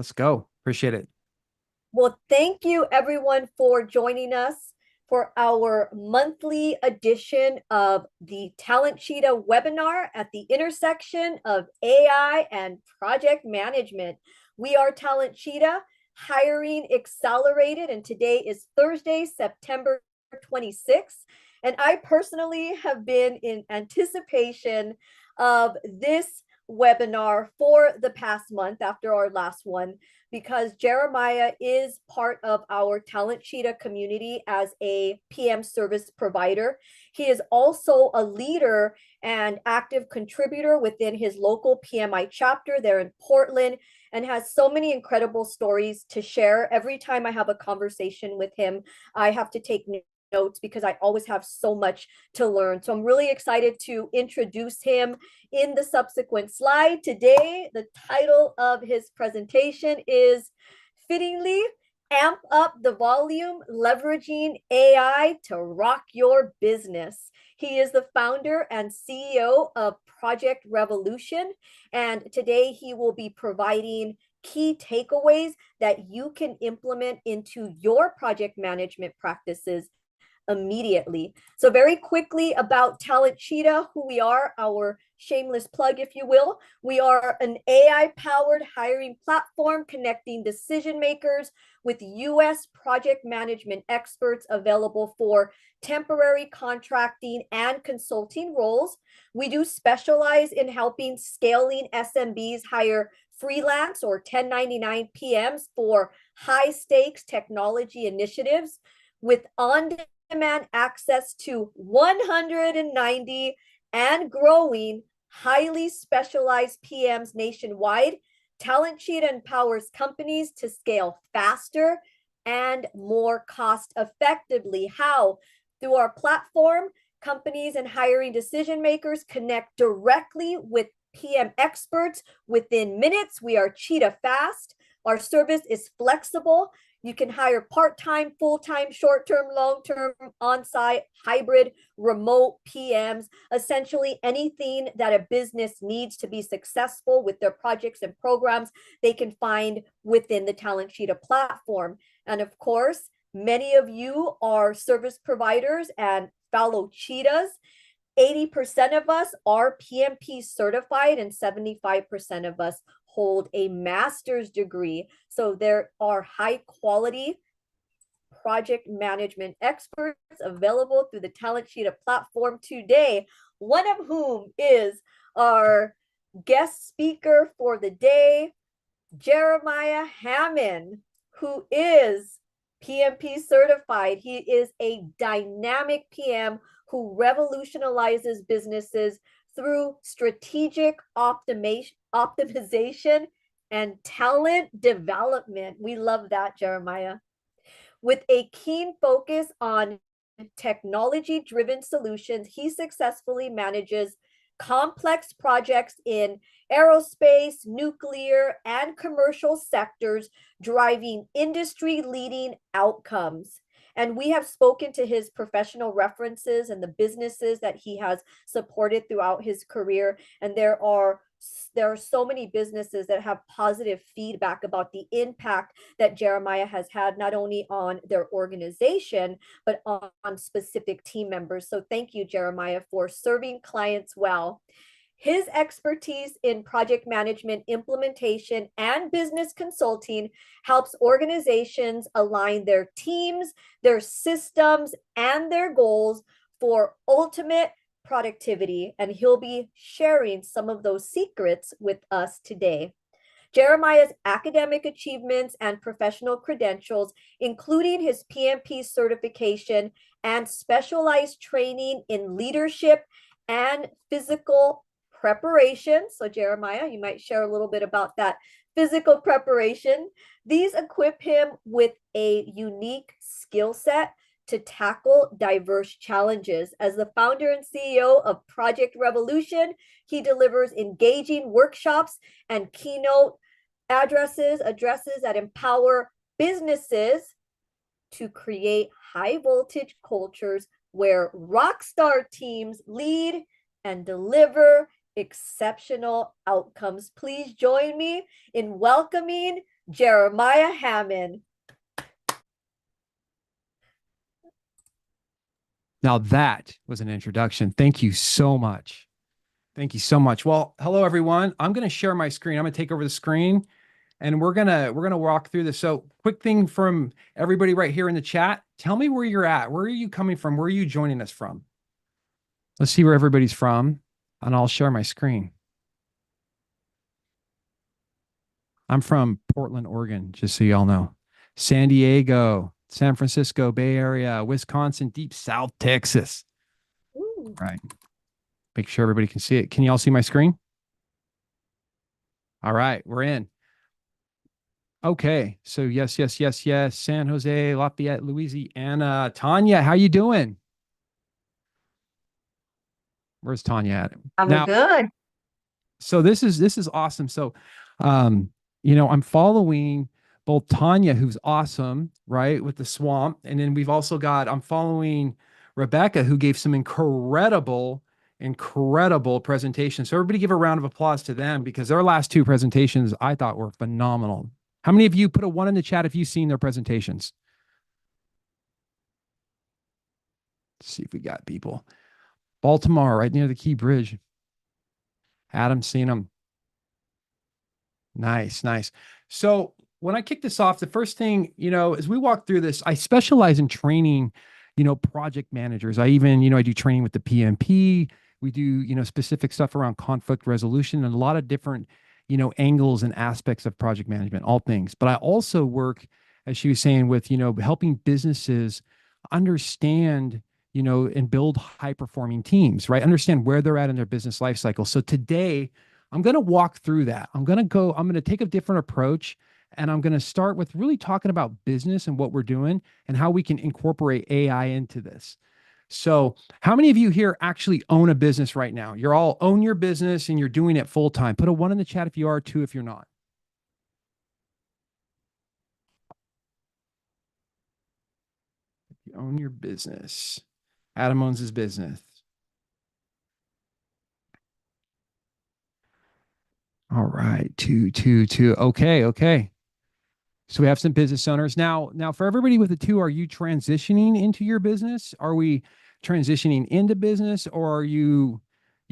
Let's go. Appreciate it. Well, thank you everyone for joining us for our monthly edition of the TalentCheetah webinar at the intersection of AI and project management. We are TalentCheetah, hiring accelerated, and today is Thursday, September 26th. And I personally have been in anticipation of this webinar for the past month after our last one, because Jeremiah is part of our TalentCheetah community as a PM service provider. He is also a leader and active contributor within his local PMI chapter there in Portland, and has so many incredible stories to share. Every time I have a conversation with him, I have to take notes because I always have so much to learn. So I'm really excited to introduce him in the subsequent slide. Today, the title of his presentation is fittingly Amp Up the Volume, Leveraging AI to Rock Your Business. He is the founder and CEO of Project Revolution, and today he will be providing key takeaways that you can implement into your project management practices immediately. So very quickly about TalentCheetah, who we are, our shameless plug, if you will. We are an AI-powered hiring platform connecting decision makers with US project management experts, available for temporary contracting and consulting roles. We do specialize in helping scaling SMBs hire freelance or 1099 PMs for high stakes technology initiatives, with on-demand access to 190 and growing highly specialized PMs nationwide. TalentCheetah empowers companies to scale faster and more cost effectively. How? Through our platform, companies and hiring decision makers connect directly with PM experts within minutes. We are Cheetah Fast. Our service is flexible. You can hire part-time, full-time, short-term, long-term, on-site, hybrid, remote PMs, essentially anything that a business needs to be successful with their projects and programs, they can find within the TalentCheetah platform. And of course, many of you are service providers and fellow Cheetahs. 80% of us are PMP certified, and 75% of us hold a master's degree. So there are high quality project management experts available through the TalentCheetah platform today, one of whom is our guest speaker for the day, Jeremiah Hammon, who is PMP certified. He is a dynamic PM who revolutionizes businesses through strategic optimization and talent development. We love that, Jeremiah. With a keen focus on technology-driven solutions, he successfully manages complex projects in aerospace, nuclear, and commercial sectors, driving industry-leading outcomes. And we have spoken to his professional references and the businesses that he has supported throughout his career. And there are so many businesses that have positive feedback about the impact that Jeremiah has had, not only on their organization, but on specific team members. So thank you, Jeremiah, for serving clients well. His expertise in project management, implementation, and business consulting helps organizations align their teams, their systems, and their goals for ultimate productivity. And he'll be sharing some of those secrets with us today. Jeremiah's academic achievements and professional credentials, including his PMP certification and specialized training in leadership and physical preparation. So Jeremiah, you might share a little bit about that physical preparation. These equip him with a unique skill set to tackle diverse challenges. As the founder and CEO of Project Revolution, he delivers engaging workshops and keynote addresses that empower businesses to create high voltage cultures where rock star teams lead and deliver exceptional outcomes. Please join me in welcoming Jeremiah Hammon. Now that was an introduction. Thank you so much. Thank you so much. Well, hello everyone. I'm going to share my screen. I'm going to take over the screen and we're going to walk through this. So, quick thing from everybody right here in the chat. Tell me where you're at. Where are you coming from? Where are you joining us from? Let's see where everybody's from and I'll share my screen. I'm from Portland, Oregon, just so y'all know. San Diego, San Francisco, Bay Area, Wisconsin, deep South Texas. Ooh. Right. Make sure everybody can see it. Can you all see my screen? All right, we're in. Okay, so yes, yes, yes, yes. San Jose, Lafayette, Louisiana. Tanya, how you doing? Where's Tanya at? I'm Now, good. so this is awesome. So, um, I'm following both Tanya, who's awesome, right, with the swamp, and then I'm following Rebecca, who gave some incredible presentations. So everybody give a round of applause to them because their last two presentations I thought were phenomenal. How many of you put a one in the chat if you've seen their presentations? Let's see if we got people. Baltimore, right near the Key Bridge. Adam's seen them. Nice, nice. So when I kick this off, the first thing, as we walk through this, I specialize in training, project managers. I do training with the PMP. We do, specific stuff around conflict resolution and a lot of different, angles and aspects of project management, all things. But I also work, as she was saying, with, helping businesses understand, and build high performing teams, right? Understand where they're at in their business life cycle. So today, I'm going to walk through that. I'm going to take a different approach and I'm going to start with really talking about business and what we're doing and how we can incorporate AI into this. So, how many of you here actually own a business right now? You're all own your business and you're doing it full time. Put a one in the chat if you are, two if you're not. If you own your business. Adam owns his business. All right, two, two, two. Okay, okay. So we have some business owners now. For everybody with the two, are you transitioning into your business? Are we transitioning into business, or are you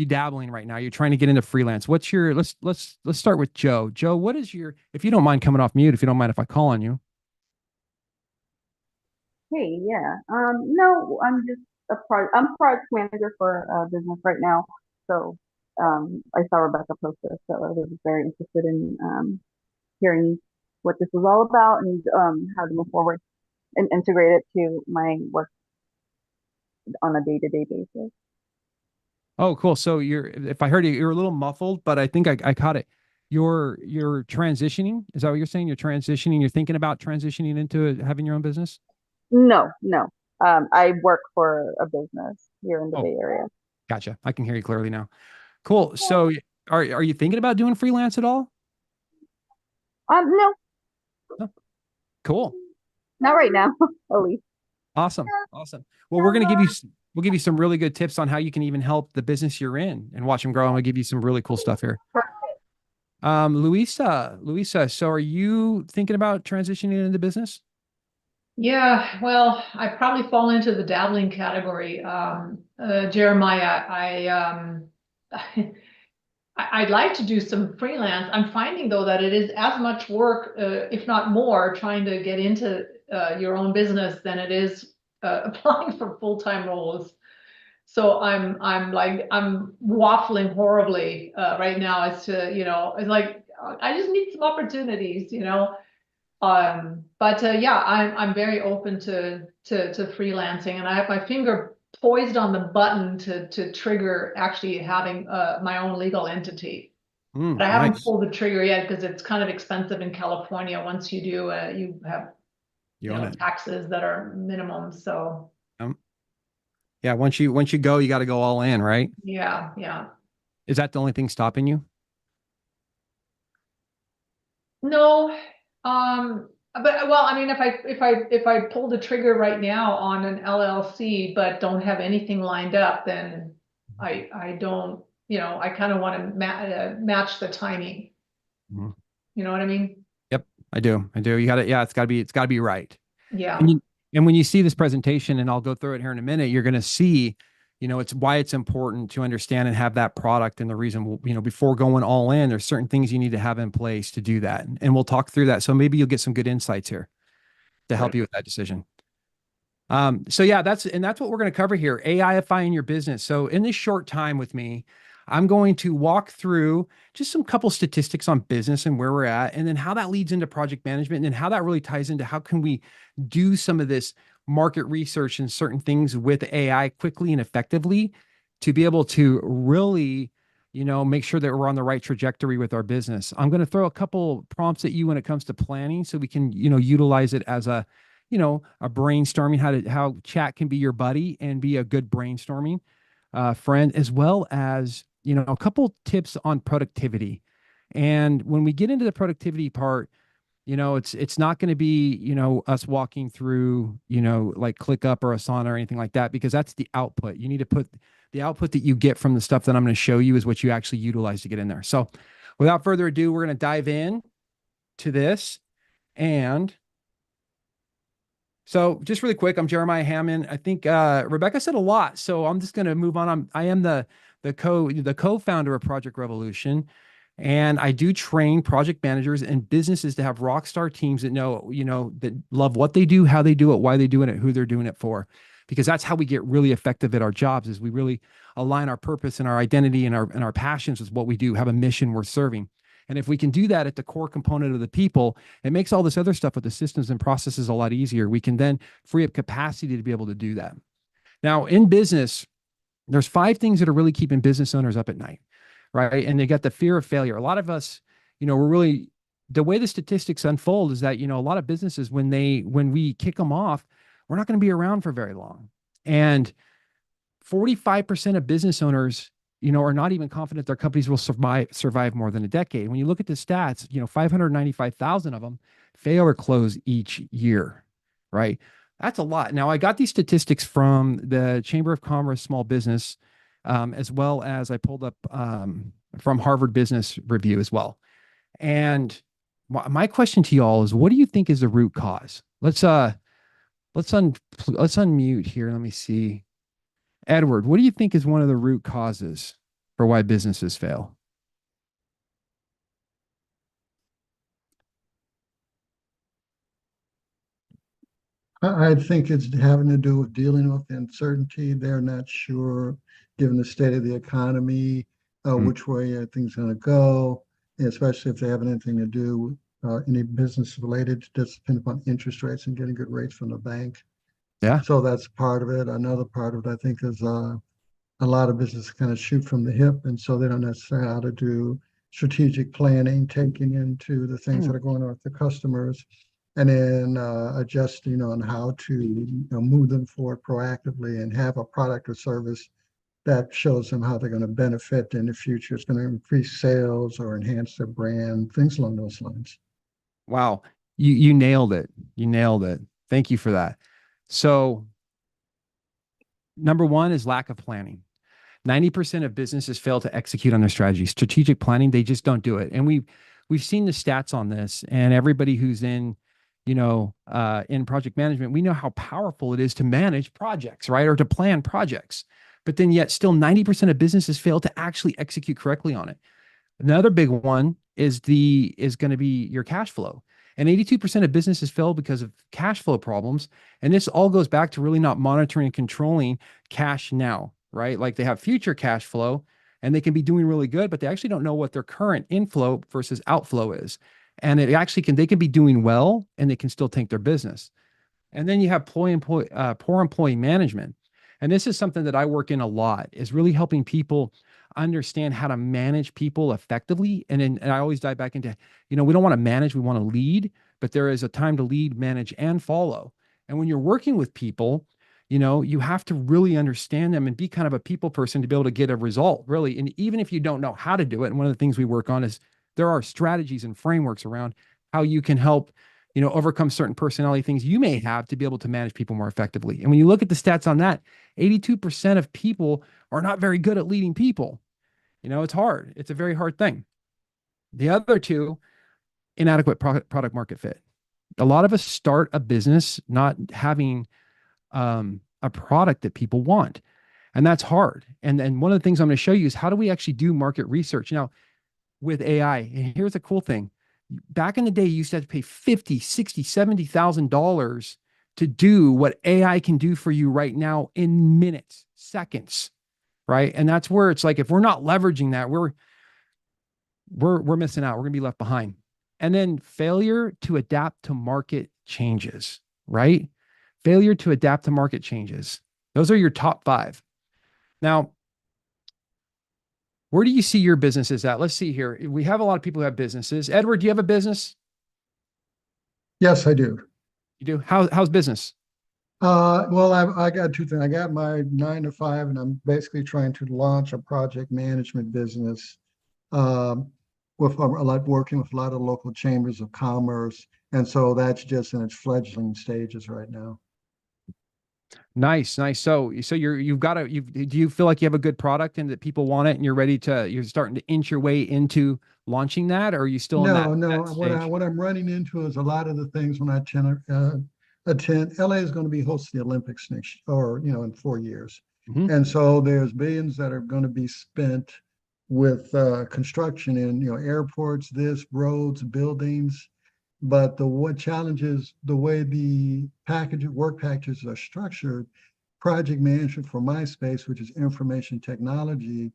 dabbling right now? You're trying to get into freelance. What's your let's start with Joe. Joe, what is your, if you don't mind coming off mute, if you don't mind if I call on you? Hey, yeah. No, I'm just I'm project manager for a business right now. So, I saw Rebecca post this, so I was very interested in hearing what this was all about and how to move forward and integrate it to my work on a day-to-day basis. Oh, cool. So if I heard you, you're a little muffled, but I think I caught it. You're transitioning. Is that what you're saying? You're transitioning. You're thinking about transitioning into having your own business? No, no. I work for a business here in the Oh, Bay Area. gotcha. I can hear you clearly now. Cool. So are you thinking about doing freelance at all? No, No. Cool. not right now, at least. Awesome. Awesome. Well, we'll give you some really good tips on how you can even help the business you're in and watch them grow. I'm gonna give you some really cool stuff here. Luisa, so are you thinking about transitioning into business? Yeah, well, I probably fall into the dabbling category. Jeremiah, I'd like to do some freelance. I'm finding though that it is as much work, if not more, trying to get into your own business than it is applying for full-time roles. So I'm waffling horribly right now as to, it's like I just need some opportunities. But yeah, I'm very open to freelancing, and I have my finger poised on the button to trigger actually having my own legal entity. But I haven't Nice. pulled the trigger yet because it's kind of expensive in California. Once you do, you have You own it. taxes that are minimum. So Um, yeah, once you go, you got to go all in, right? yeah, yeah. Is that the only thing stopping you? No, but well, I mean, if I pull the trigger right now on an LLC, but don't have anything lined up, then I don't, I kind of want to match the timing. Mhm. You know what I mean? Yep. I do. I do. You got it. Yeah, it's gotta be right. Yeah. And you, and when you see this presentation, and I'll go through it here in a minute, you're going to see, it's why it's important to understand and have that product. And the reason, before going all in, there's certain things you need to have in place to do that. And we'll talk through that. So maybe you'll get some good insights here to help Great. you with that decision. So yeah, that's what we're going to cover here, AIifying your business. So in this short time with me, I'm going to walk through just some couple statistics on business and where we're at, and then how that leads into project management, and then how that really ties into how can we do some of this market research and certain things with AI quickly and effectively to be able to really, make sure that we're on the right trajectory with our business. I'm going to throw a couple prompts at you when it comes to planning so we can, utilize it as a brainstorming, how chat can be your buddy and be a good brainstorming friend, as well as, a couple tips on productivity. And when we get into the productivity part, it's not going to be, us walking through, like ClickUp or Asana or anything like that, because that's the output. You need to put the output that you get from the stuff that I'm going to show you is what you actually utilize to get in there. So without further ado, we're going to dive in to this. And so just really quick, I'm Jeremiah Hammon. I think Rebecca said a lot, so I'm just going to move on. I am the co-founder of Project Revolution, and I do train project managers and businesses to have rock star teams that know, that love what they do, how they do it, why they do it, who they're doing it for, because that's how we get really effective at our jobs. Is we really align our purpose and our identity and our passions with what we do, have a mission worth serving. And if we can do that at the core component of the people, it makes all this other stuff with the systems and processes a lot easier. We can then free up capacity to be able to do that. Now, in business, there's 5 things that are really keeping business owners up at night, right? And they got the fear of failure. A lot of us, we're really, the way the statistics unfold is that, a lot of businesses, when we kick them off, we're not going to be around for very long. And 45% of business owners, are not even confident their companies will survive more than a decade. When you look at the stats, 595,000 of them fail or close each year, right? That's a lot. Now, I got these statistics from the Chamber of Commerce Small Business, as well as I pulled up from Harvard Business Review as well. And my question to y'all is, what do you think is the root cause? Let's unmute here. Let me see. Edward, what do you think is one of the root causes for why businesses fail? I think it's having to do with dealing with the uncertainty. They're not sure, given the state of the economy, which way things are going to go, especially if they have anything to do with any business related, just depend upon interest rates and getting good rates from the bank. Yeah. So that's part of it. Another part of it, I think, is a lot of businesses kind of shoot from the hip, and so they don't necessarily know how to do strategic planning, taking into the things that are going on with the customers, and then adjusting on how to move them forward proactively and have a product or service that shows them how they're going to benefit in the future. It's going to increase sales or enhance their brand, things along those lines. Wow. You nailed it. You nailed it. Thank you for that. So number 1 is lack of planning. 90% of businesses fail to execute on their strategy. Strategic planning, they just don't do it. And we've seen the stats on this, and everybody who's in project management, we know how powerful it is to manage projects, right? Or to plan projects. But then yet still 90% of businesses fail to actually execute correctly on it. Another big one is going to be your cash flow. And 82% of businesses fail because of cash flow problems. And this all goes back to really not monitoring and controlling cash now, right? Like they have future cash flow and they can be doing really good, but they actually don't know what their current inflow versus outflow is. And they can be doing well and they can still tank their business. And then you have poor employee management. And this is something that I work in a lot, is really helping people understand how to manage people effectively. And I always dive back into, we don't want to manage, we want to lead, but there is a time to lead, manage, and follow. And when you're working with people, you have to really understand them and be kind of a people person to be able to get a result, really. And even if you don't know how to do it, and one of the things we work on is there are strategies and frameworks around how you can help, overcome certain personality things you may have to be able to manage people more effectively. And when you look at the stats on that, 82% of people are not very good at leading people. It's hard. It's a very hard thing. The other two inadequate product market fit. A lot of us start a business not having a product that people want. And that's hard. And one of the things I'm going to show you is how do we actually do market research now with AI. And here's the cool thing. Back in the day, you used to have to pay $50, $60, $70,000 to do what AI can do for you right now in minutes, seconds, right? And that's where it's like, if we're not leveraging that, we're missing out. We're going to be left behind. And then failure to adapt to market changes, right? Failure to adapt to market changes. Those are your top 5. Now, where do you see your businesses at? Let's see here. We have a lot of people who have businesses. Edward, do you have a business? Yes, I do. You do? How's business? Well, I got 2 things. I got my 9 to 5, and I'm basically trying to launch a project management business with working with a lot of local chambers of commerce. And so that's just in its fledgling stages right now. Nice. So do you feel like you have a good product and that people want it and you're starting to inch your way into launching that, or are you still in that? No. What I'm running into is a lot of the things when I attend, LA is going to be hosting the Olympics in 4 years. Mm-hmm. And so there's billions that are going to be spent with construction in, airports, roads, buildings. But what challenge is the way the work packages are structured. Project management for my space, which is information technology,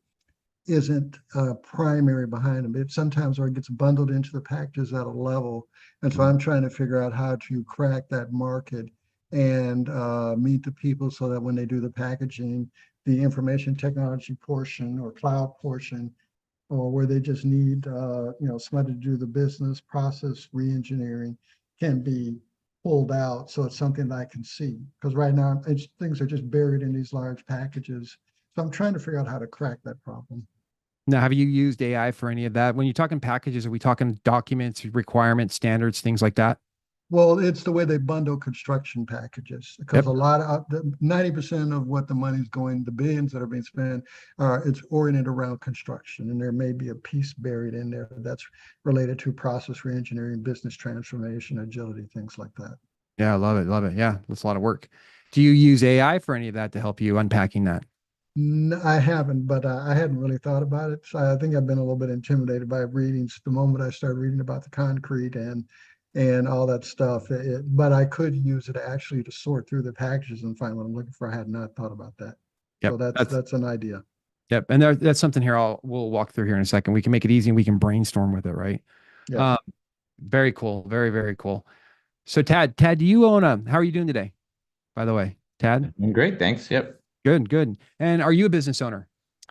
isn't primary behind them. It sometimes gets bundled into the packages at a level. And so I'm trying to figure out how to crack that market and meet the people so that when they do the packaging, the information technology portion or cloud portion, or where they just need somebody to do the business process re-engineering, can be pulled out. So it's something that I can see, because right now things are just buried in these large packages. So I'm trying to figure out how to crack that problem. Now, have you used AI for any of that? When you're talking packages, are we talking documents, requirements, standards, things like that? Well, it's the way they bundle construction packages, because Yep. a lot of 90% of what the money's going, the billions that are being spent, it's oriented around construction, and there may be a piece buried in there that's related to process reengineering, business transformation, agility, things like that. Yeah, I love it. Love it. Yeah, that's a lot of work. Do you use AI for any of that to help you unpacking that? No, I haven't, but I hadn't really thought about it. So I think I've been a little bit intimidated by readings the moment I started reading about the concrete and all that stuff. But I could use it actually to sort through the packages and find what I'm looking for. I had not thought about that. Yep, So that's an idea. Yep. And that's something here we'll walk through here in a second. We can make it easy and we can brainstorm with it, right? Yeah. Very cool. Very, very cool. So Tad, do you how are you doing today? By the way, Tad? I'm great. Thanks. Yep. Good. And are you a business owner?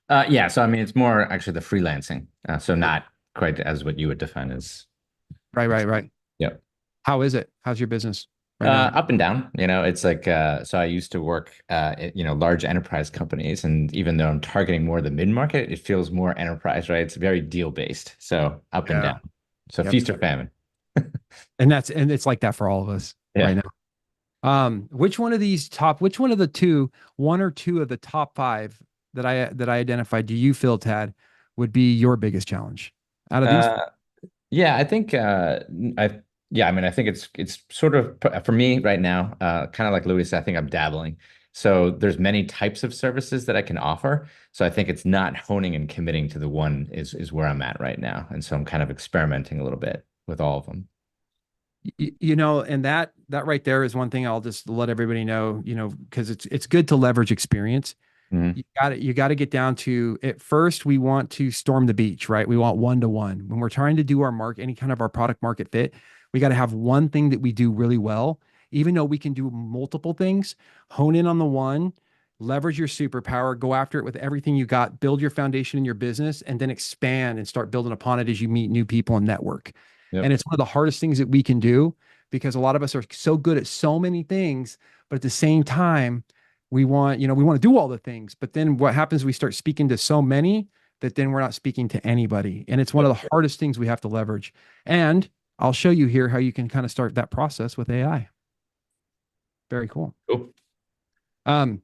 Yeah. So, I mean, it's more actually the freelancing. So not quite as what you would define as. Right. Yep. How is it? How's your business right now? Up and down, it's like, so I used to work, at, large enterprise companies. And even though I'm targeting more the mid-market, it feels more enterprise, right? It's very deal based. So up and down. So feast or famine. And it's like that for all of us right now. Which one of the one or two of the top 5 that I identified, do you feel, Tad, would be your biggest challenge out of these? Yeah, I think, I think it's sort of, for me right now, kind of like Louis said, I think I'm dabbling. So there's many types of services that I can offer. So I think it's not honing and committing to the one is where I'm at right now. And so I'm kind of experimenting a little bit with all of them. And that right there is one thing I'll just let everybody know, because it's good to leverage experience. Mm-hmm. You got to get down to, at first we want to storm the beach, right? We want 1-to-1. When we're trying to do any kind of our product market fit, we got to have one thing that we do really well. Even though we can do multiple things, hone in on the one, leverage your superpower, go after it with everything you got, build your foundation in your business, and then expand and start building upon it as you meet new people and network. Yep. And it's one of the hardest things that we can do, because a lot of us are so good at so many things, but at the same time, we want to do all the things. But then what happens, we start speaking to so many that then we're not speaking to anybody. And it's one of the hardest things we have to leverage. And I'll show you here how you can kind of start that process with AI. Very cool. Cool. A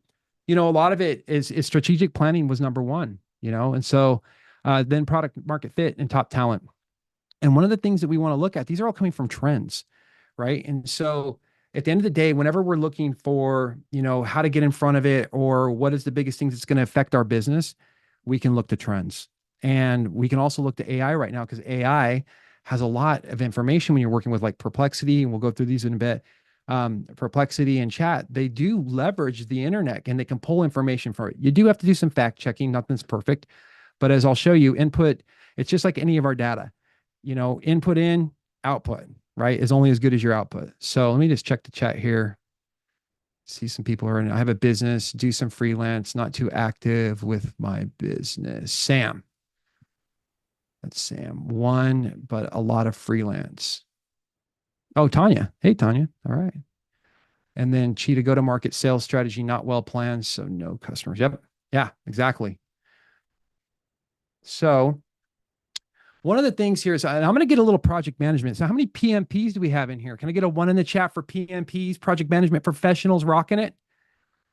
lot of it is strategic planning was number 1, and so then product market fit and top talent. And one of the things that we want to look at, these are all coming from trends, right? And so at the end of the day, whenever we're looking for, how to get in front of it or what is the biggest things that's going to affect our business, we can look to trends. And we can also look to AI right now because AI has a lot of information when you're working with like Perplexity, and we'll go through these in a bit. Perplexity and Chat, they do leverage the internet and they can pull information from it. You do have to do some fact checking. Nothing's perfect, but as I'll show you, input, it's just like any of our data, input in, output, right, is only as good as your output. So let me just check the chat here. See some people are in, I have a business, do some freelance, not too active with my business. Sam. That's Sam. One, but a lot of freelance. Oh, Tanya. Hey, Tanya. All right. And then Cheetah go-to-market sales strategy, not well planned. So no customers. Yep. Yeah, exactly. So one of the things here is, and I'm going to get a little project management. So how many PMPs do we have in here? Can I get a 1 in the chat for PMPs, project management professionals rocking it?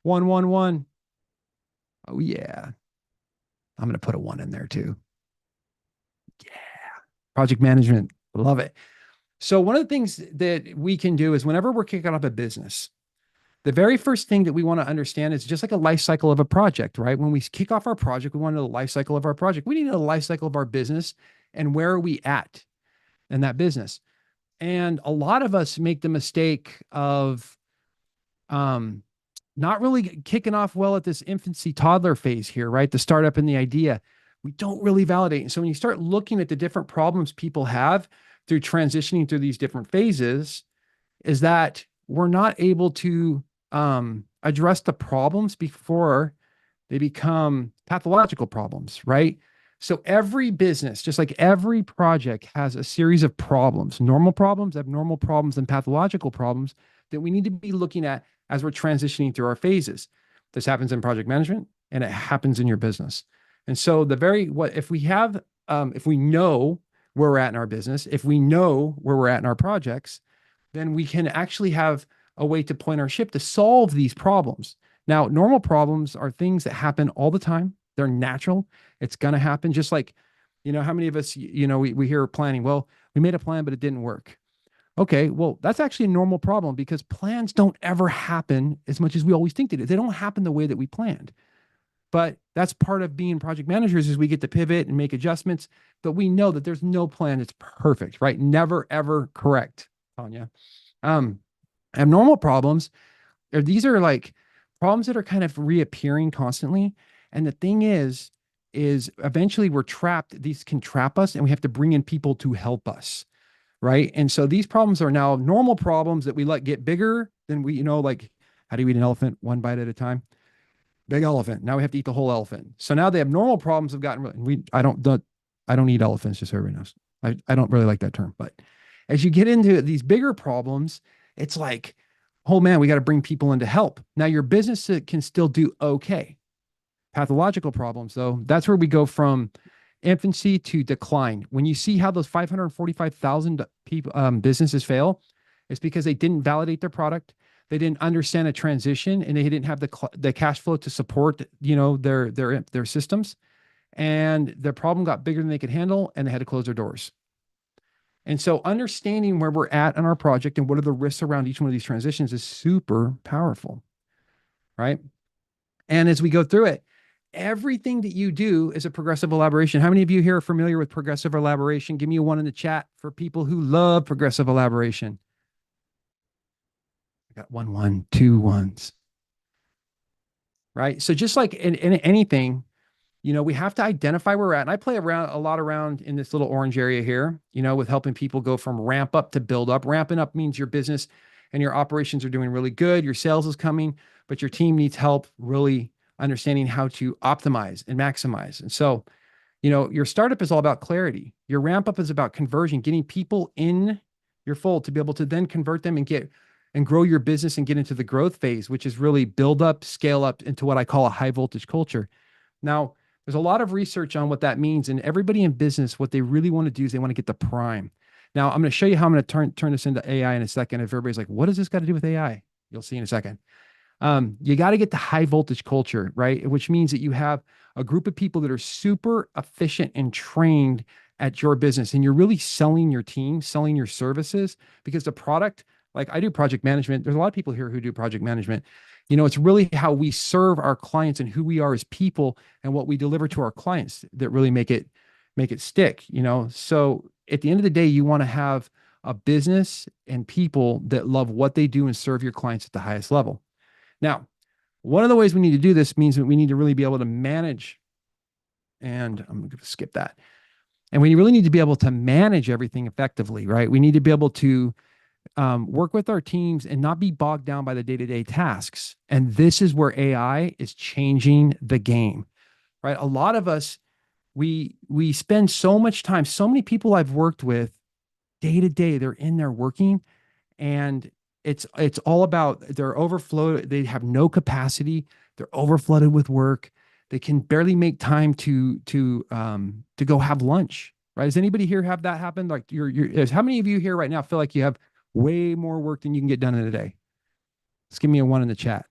1, 1, 1. Oh yeah. I'm going to put a 1 in there too. Yeah. Project management. Love it. So one of the things that we can do is whenever we're kicking off a business, the very first thing that we want to understand is just like a life cycle of a project, right? When we kick off our project, we want to know the life cycle of our project. We need to know the life cycle of our business and where are we at in that business. And a lot of us make the mistake of not really kicking off well at this infancy toddler phase here, right? The startup and the idea. We don't really validate. And so when you start looking at the different problems people have through transitioning through these different phases, is that we're not able to address the problems before they become pathological problems, right? So every business, just like every project, has a series of problems, normal problems, abnormal problems, and pathological problems that we need to be looking at as we're transitioning through our phases. This happens in project management and it happens in your business. And so if we know where we're at in our business, if we know where we're at in our projects, then we can actually have a way to point our ship to solve these problems. Now, normal problems are things that happen all the time. They're natural. It's going to happen. Just like, how many of us, we hear planning, well, we made a plan, but it didn't work. Okay, well, that's actually a normal problem because plans don't ever happen as much as we always think they do. They don't happen the way that we planned. But that's part of being project managers is we get to pivot and make adjustments, but we know that there's no plan that's perfect, right? Never, ever correct, Tanya. Abnormal problems, these are like problems that are kind of reappearing constantly. And the thing is eventually we're trapped. These can trap us and we have to bring in people to help us, right? And so these problems are now normal problems that we let get bigger than we, like, how do you eat an elephant? One bite at a time. Big elephant. Now we have to eat the whole elephant. So now the abnormal problems have gotten, I don't eat elephants, just so everyone knows. I don't really like that term, but as you get into these bigger problems, it's like, oh man, we got to bring people in to help. Now your business can still do okay. Pathological problems though, that's where we go from infancy to decline. When you see how those 545,000 people, businesses fail, it's because they didn't validate their product. They didn't understand a transition and they didn't have the cash flow to support, their systems, and the problem got bigger than they could handle and they had to close their doors. And so understanding where we're at in our project and what are the risks around each one of these transitions is super powerful, right? And as we go through it, everything that you do is a progressive elaboration. How many of you here are familiar with progressive elaboration? Give me a 1 in the chat for people who love progressive elaboration. I got 1, 1, 2 1s. Right? So just like in anything, we have to identify where we're at. And I play a lot around in this little orange area here, with helping people go from ramp up to build up. Ramping up means your business and your operations are doing really good. Your sales is coming, but your team needs help really understanding how to optimize and maximize. And so, your startup is all about clarity. Your ramp up is about conversion, getting people in your fold to be able to then convert them and grow your business and get into the growth phase, which is really build up, scale up into what I call a high voltage culture. Now, there's a lot of research on what that means. And everybody in business, what they really want to do is they want to get the prime. Now, I'm going to show you how I'm going to turn this into AI in a second. If everybody's like, what does this got to do with AI? You'll see in a second. You got to get the high voltage culture, right? Which means that you have a group of people that are super efficient and trained at your business and you're really selling your team, selling your services, because the product, like I do project management. There's a lot of people here who do project management. It's really how we serve our clients and who we are as people and what we deliver to our clients that really make it stick, So at the end of the day, you want to have a business and people that love what they do and serve your clients at the highest level. Now, one of the ways we need to do this means that we need to really be able to manage, and I'm going to skip that. And we really need to be able to manage everything effectively, right? We need to be able to work with our teams and not be bogged down by the day-to-day tasks. And this is where AI is changing the game, right? A lot of us, we spend so much time, so many people I've worked with day to day, they're in there working, and it's all about they're overflowed. They have no capacity. They're overflooded with work. They can barely make time to go have lunch, right? Does anybody here have that happen? Like how many of you here right now feel like you have way more work than you can get done in a day? Let's give me a 1 in the chat.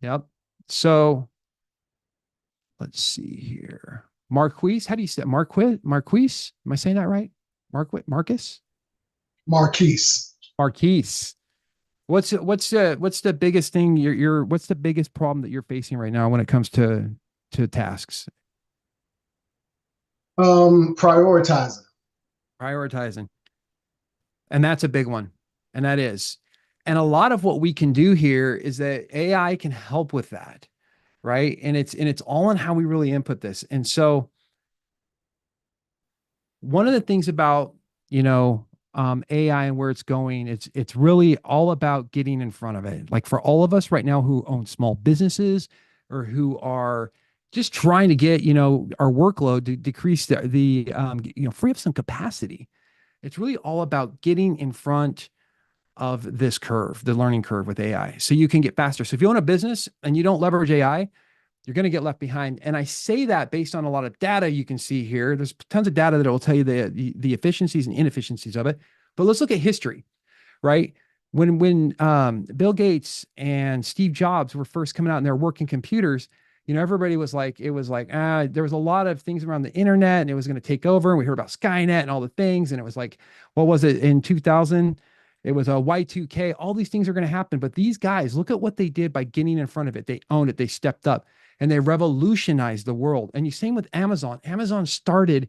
Yep. So let's see here. Marquise, how do you say it? Marquise? Am I saying that right? Marcus? Marquise. Marquise. What's the biggest thing what's the biggest problem that you're facing right now when it comes to tasks? Prioritizing. And that's a big one. And that is. And a lot of what we can do here is that AI can help with that, right? And it's all in how we really input this. And so one of the things about, AI and where it's going, it's really all about getting in front of it. Like for all of us right now who own small businesses or who are just trying to get, our workload to decrease the free up some capacity. It's really all about getting in front of this curve, the learning curve with AI, so you can get faster. So if you own a business and you don't leverage AI, you're going to get left behind. And I say that based on a lot of data you can see here. There's tons of data that will tell you the efficiencies and inefficiencies of it. But let's look at history, right? When Bill Gates and Steve Jobs were first coming out and they're working computers, everybody was like, there was a lot of things around the internet and it was going to take over. And we heard about Skynet and all the things. And it was like, what was it in 2000? It was a Y2K. All these things are going to happen. But these guys, look at what they did by getting in front of it. They owned it. They stepped up and they revolutionized the world. And you same with Amazon. Amazon started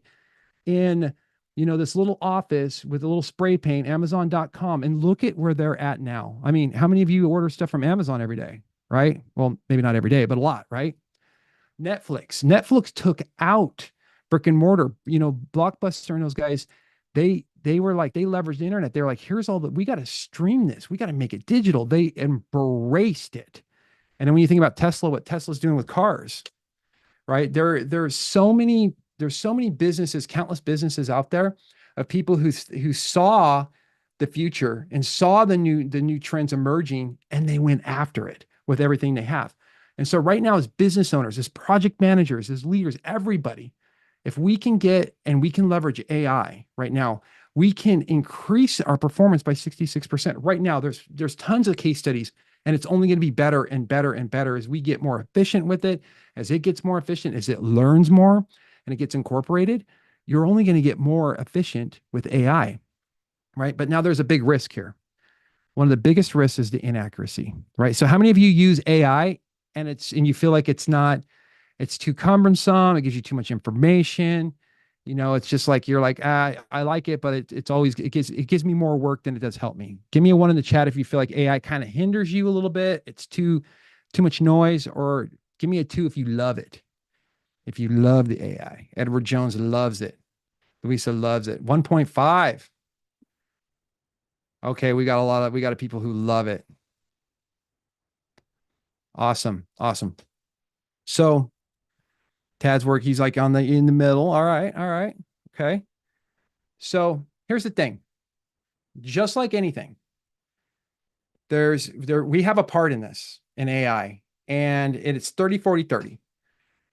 in, this little office with a little spray paint, Amazon.com. And look at where they're at now. I mean, how many of you order stuff from Amazon every day, right? Well, maybe not every day, but a lot, right? Netflix took out brick and mortar, Blockbuster and those guys, they were like, they leveraged the internet. They're like, here's all we got to stream this. We got to make it digital. They embraced it. And then when you think about Tesla, what Tesla's doing with cars, right? There's so many businesses, countless businesses out there of people who saw the future and saw the new trends emerging, and they went after it with everything they have. And so right now, as business owners, as project managers, as leaders, everybody, if we can get and we can leverage AI right now, we can increase our performance by 66%. Right now, there's tons of case studies, and it's only going to be better and better and better as we get more efficient with it, as it gets more efficient, as it learns more and it gets incorporated. You're only going to get more efficient with AI, right? But now there's a big risk here. One of the biggest risks is the inaccuracy, right? So how many of you use AI and you feel like it's too cumbersome, it gives you too much information? It's just like, you're like, I like it, but it gives me more work than it does help me. Give me a 1 in the chat if you feel like AI kind of hinders you a little bit. It's too much noise, or give me a 2 if you love it. If you love the AI. Edward Jones loves it. Louisa loves it. 1.5. Okay, we got people who love it. Awesome. So Tad's work, he's like in the middle. All right. Okay. So here's the thing. Just like anything, we have a part in this in AI, and it's 30, 40, 30.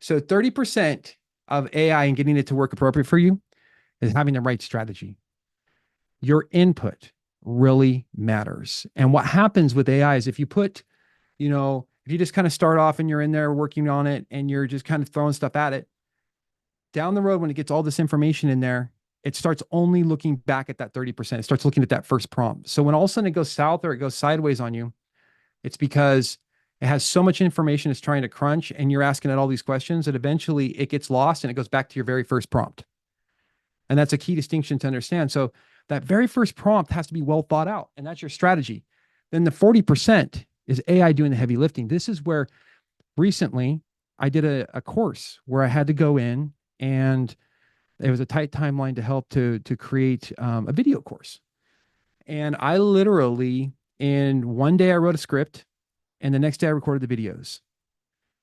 So 30% of AI and getting it to work appropriate for you is having the right strategy. Your input really matters. And what happens with AI is if you put, if you just kind of start off and you're in there working on it and you're just kind of throwing stuff at it, down the road, when it gets all this information in there, it starts only looking back at that 30%. It starts looking at that first prompt. So when all of a sudden it goes south or it goes sideways on you, it's because it has so much information it's trying to crunch and you're asking it all these questions that eventually it gets lost and it goes back to your very first prompt. And that's a key distinction to understand. So that very first prompt has to be well thought out, and that's your strategy. Then the 40% is AI doing the heavy lifting. This is where recently I did a course where I had to go in, and it was a tight timeline to help to create a video course. And I literally, in one day, I wrote a script, and the next day I recorded the videos.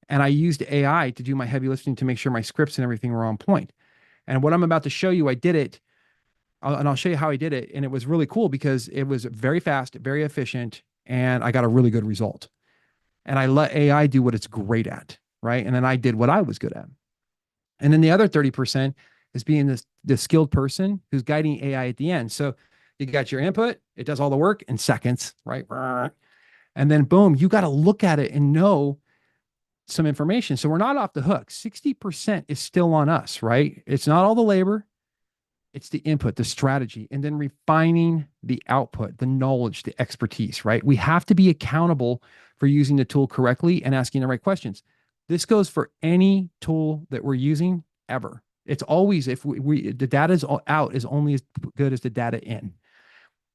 And I used AI to do my heavy lifting to make sure my scripts and everything were on point. And what I'm about to show you, I did it, and I'll show you how I did it. And it was really cool because it was very fast, very efficient, and I got a really good result. And I let AI do what it's great at, right? And then I did what I was good at. And then the other 30% is being this skilled person who's guiding AI at the end. So you got your input, it does all the work in seconds, right? And then boom, you got to look at it and know some information. So we're not off the hook. 60% is still on us, right? It's not all the labor. It's the input, the strategy, and then refining the output, the knowledge, the expertise, right? We have to be accountable for using the tool correctly and asking the right questions. This goes for any tool that we're using ever. It's always, if the data is out, is only as good as the data in.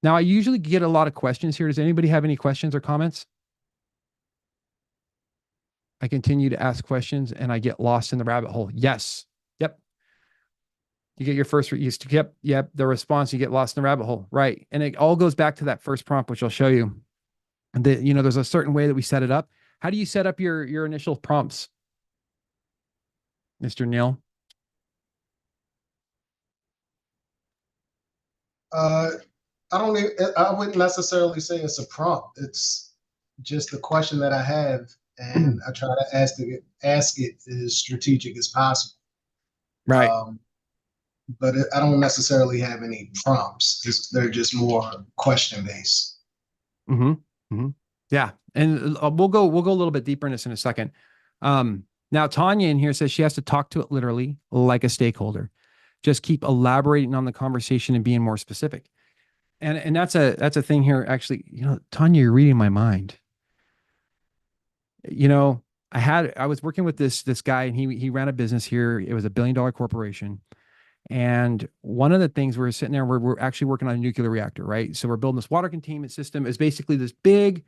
Now, I usually get a lot of questions here. Does anybody have any questions or comments? I continue to ask questions and I get lost in the rabbit hole. Yes. Yep. You get your first, yep. The response, you get lost in the rabbit hole. Right. And it all goes back to that first prompt, which I'll show you. And there's a certain way that we set it up. How do you set up your initial prompts, Mr. Neil? I wouldn't necessarily say it's a prompt. It's just a question that I have, and I try to ask it as strategic as possible. Right. But I don't necessarily have any prompts. They're just more question based. Mm-hmm. Mm-hmm. Yeah. And we'll go a little bit deeper in this in a second. Now Tanya in here says she has to talk to it literally like a stakeholder. Just keep elaborating on the conversation and being more specific. And that's a thing here. Actually, Tanya, you're reading my mind. I was working with this guy, and he ran a business here. It was $1 billion corporation. And one of the things we're sitting there, we're actually working on a nuclear reactor, right? So we're building this water containment system. It's basically this big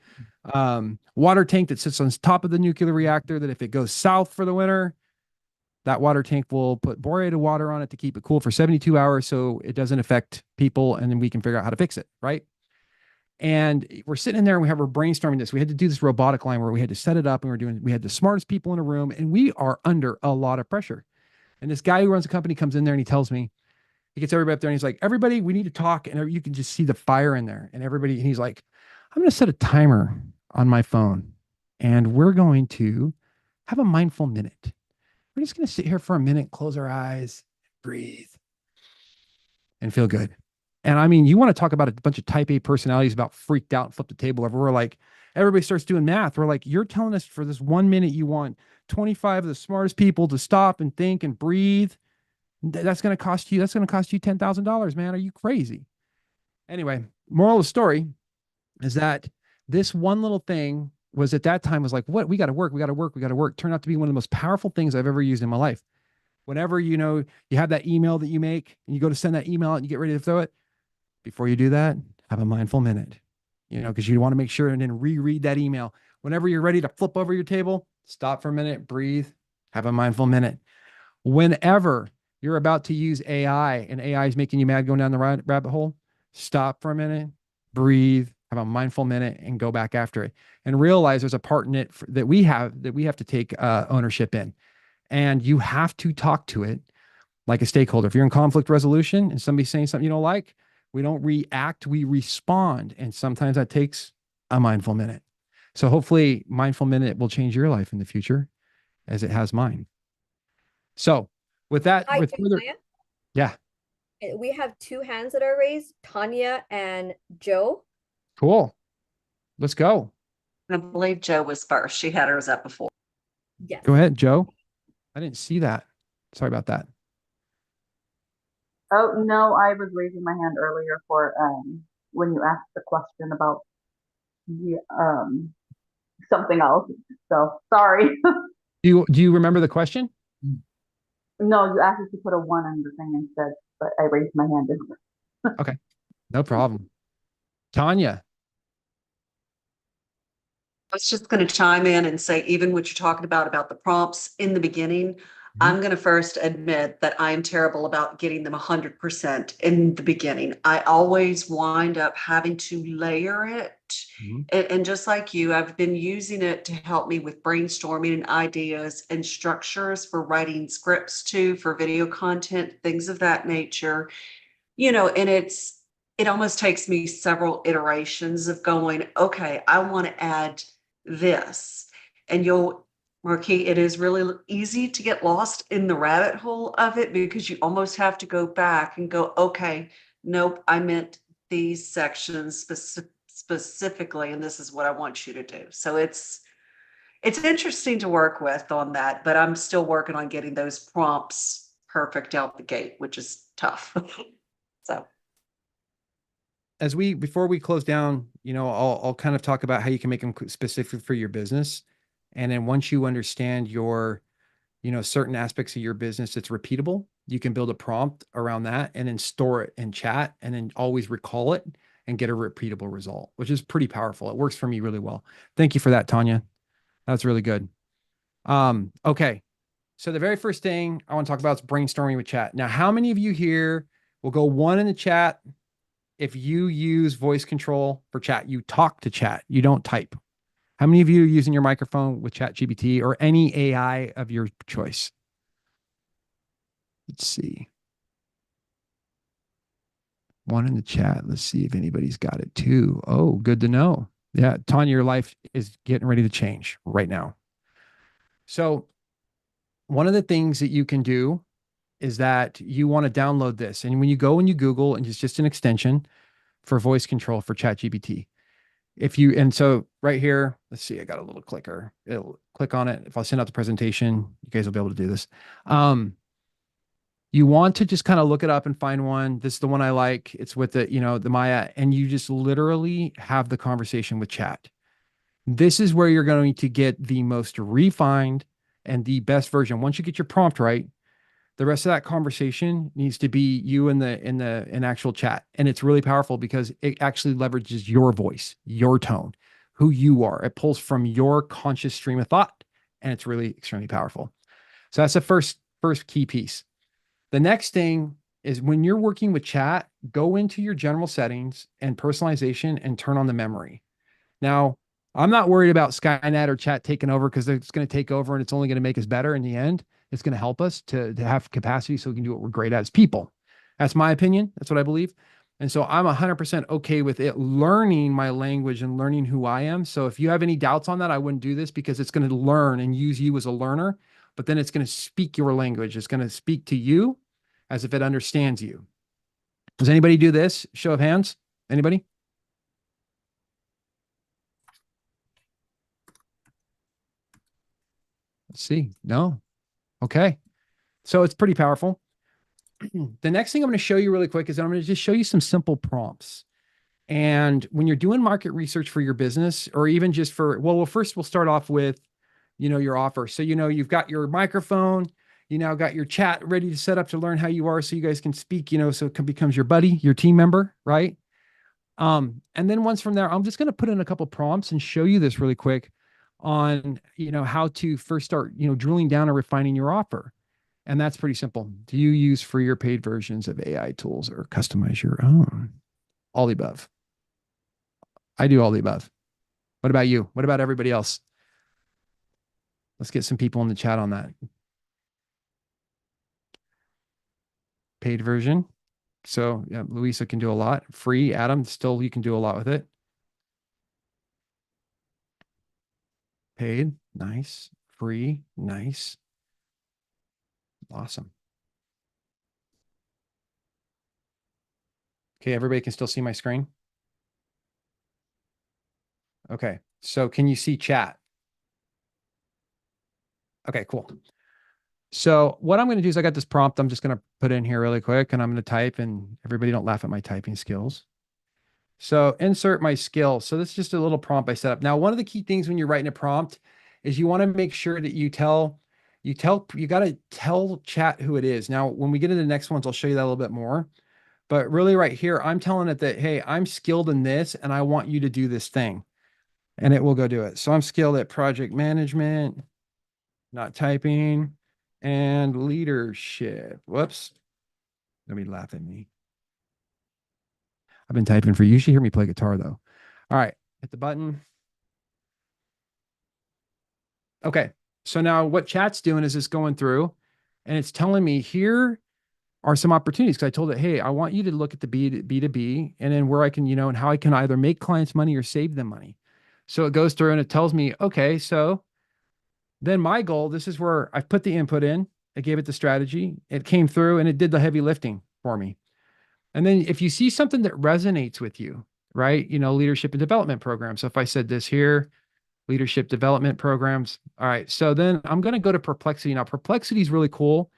water tank that sits on top of the nuclear reactor that if it goes south for the winter, that water tank will put borated water on it to keep it cool for 72 hours so it doesn't affect people, and then we can figure out how to fix it, right? And we're sitting in there and we're brainstorming this. We had to do this robotic line where we had to set it up, and we had the smartest people in a room, and we are under a lot of pressure. And this guy who runs the company comes in there and he tells me, he gets everybody up there and he's like, everybody, we need to talk. And you can just see the fire in there, and he's like, I'm going to set a timer on my phone and we're going to have a mindful minute. We're just going to sit here for a minute, close our eyes, breathe, and feel good. And I mean, you want to talk about a bunch of type A personalities about freaked out and flip the table over. We're like, everybody starts doing math. We're like, you're telling us for this 1 minute, you want 25 of the smartest people to stop and think and breathe. That's going to cost you $10,000, man. Are you crazy? Anyway, moral of the story is that this one little thing was at that time was like, what? We got to work. Turned out to be one of the most powerful things I've ever used in my life. Whenever, you have that email that you make and you go to send that email out and you get ready to throw it, before you do that, have a mindful minute, because you want to make sure and then reread that email. Whenever you're ready to flip over your table, stop for a minute, breathe, have a mindful minute. Whenever you're about to use AI and AI is making you mad going down the rabbit hole, stop for a minute, breathe, have a mindful minute, and go back after it. And realize there's a part in it that we have to take ownership in. And you have to talk to it like a stakeholder. If you're in conflict resolution and somebody's saying something you don't like, we don't react, we respond. And sometimes that takes a mindful minute. So hopefully mindful minute will change your life in the future as it has mine. So with that, Hi, yeah. We have two hands that are raised, Tanya and Joe. Cool. Let's go. I believe Joe was first. She had hers up before. Yes. Go ahead, Joe. I didn't see that. Sorry about that. Oh, no, I was raising my hand earlier for when you asked the question about the, something else. So sorry. Do you remember the question? No, you asked us to put a 1 on the thing instead, but I raised my hand. Okay. No problem. Tanya. I was just going to chime in and say, even what you're talking about the prompts in the beginning, I'm going to first admit that I am terrible about getting them 100% in the beginning. I always wind up having to layer it. And just like you, I've been using it to help me with brainstorming and ideas and structures for writing scripts too, for video content, things of that nature. And it almost takes me several iterations of going, okay, I want to add this. And Marquis, it is really easy to get lost in the rabbit hole of it because you almost have to go back and go, okay, nope, I meant these sections specifically, and this is what I want you to do. So it's interesting to work with on that, but I'm still working on getting those prompts perfect out the gate, which is tough. So before we close down, I'll kind of talk about how you can make them specific for your business. And then once you understand your, certain aspects of your business, it's repeatable. You can build a prompt around that and then store it in chat and then always recall it and get a repeatable result, which is pretty powerful. It works for me really well. Thank you for that, Tanya. That's really good. Okay. So the very first thing I want to talk about is brainstorming with chat. Now, how many of you here will go 1 in the chat? If you use voice control for chat, you talk to chat, you don't type. How many of you are using your microphone with ChatGPT or any AI of your choice? Let's see. 1 in the chat. Let's see if anybody's got it too. Oh, good to know. Yeah, Tanya, your life is getting ready to change right now. So one of the things that you can do is that you want to download this. And when you go and you Google, and it's just an extension for voice control for ChatGPT. So right here, let's see, I got a little clicker. It'll click on it. If I send out the presentation, you guys will be able to do this. You want to just kind of look it up and find one. This is the one I like. It's with the Maya, and you just literally have the conversation with chat. This is where you're going to get the most refined and the best version. Once you get your prompt right, the rest of that conversation needs to be you in actual chat. And it's really powerful because it actually leverages your voice, your tone, who you are. It pulls from your conscious stream of thought, and it's really extremely powerful. So that's the first key piece. The next thing is when you're working with chat, go into your general settings and personalization and turn on the memory. Now, I'm not worried about Skynet or chat taking over because it's going to take over and it's only going to make us better in the end. It's going to help us to have capacity so we can do what we're great at as people. That's my opinion. That's what I believe. And so I'm 100% okay with it learning my language and learning who I am. So if you have any doubts on that, I wouldn't do this because it's going to learn and use you as a learner, but then it's going to speak your language. It's going to speak to you as if it understands you. Does anybody do this? Show of hands. Anybody? Let's see. No. Okay. So it's pretty powerful. The next thing I'm going to show you really quick is I'm going to just show you some simple prompts. And when you're doing market research for your business, or even just first we'll start off with, your offer. So, you've got your microphone, you now got your chat ready to set up to learn how you are so you guys can speak, so it becomes your buddy, your team member, right? And then once from there, I'm just going to put in a couple prompts and show you this really quick on, how to first start, drilling down and refining your offer. And that's pretty simple. Do you use free or paid versions of AI tools or customize your own? All the above. I do all the above. What about you? What about everybody else? Let's get some people in the chat on that. Paid version. So yeah, Louisa can do a lot. Free, Adam, still you can do a lot with it. Paid, nice. Free, nice. Awesome. Okay, everybody can still see my screen? Okay, so can you see chat? Okay, cool. So what I'm going to do is I got this prompt I'm just going to put in here really quick, and I'm going to type, and everybody don't laugh at my typing skills. So insert my skill. So this is just a little prompt I set up. Now, one of the key things when you're writing a prompt is you want to make sure that you got to tell chat who it is. Now, when we get into the next ones, I'll show you that a little bit more. But really right here, I'm telling it that, hey, I'm skilled in this and I want you to do this thing. And it will go do it. So I'm skilled at project management, not typing, and leadership. Whoops. Nobody laugh at me. I've been typing for you. You should hear me play guitar though. All right, hit the button. Okay, so now what chat's doing is it's going through and it's telling me here are some opportunities. Because I told it, hey, I want you to look at the B2B and then where I can, and how I can either make clients money or save them money. So it goes through and it tells me, okay, so then my goal, this is where I've put the input in. I gave it the strategy. It came through and it did the heavy lifting for me. And then if you see something that resonates with you, right? Leadership and development programs. So if I said this here, leadership development programs. All right. So then I'm going to go to Perplexity. Now, Perplexity is really cool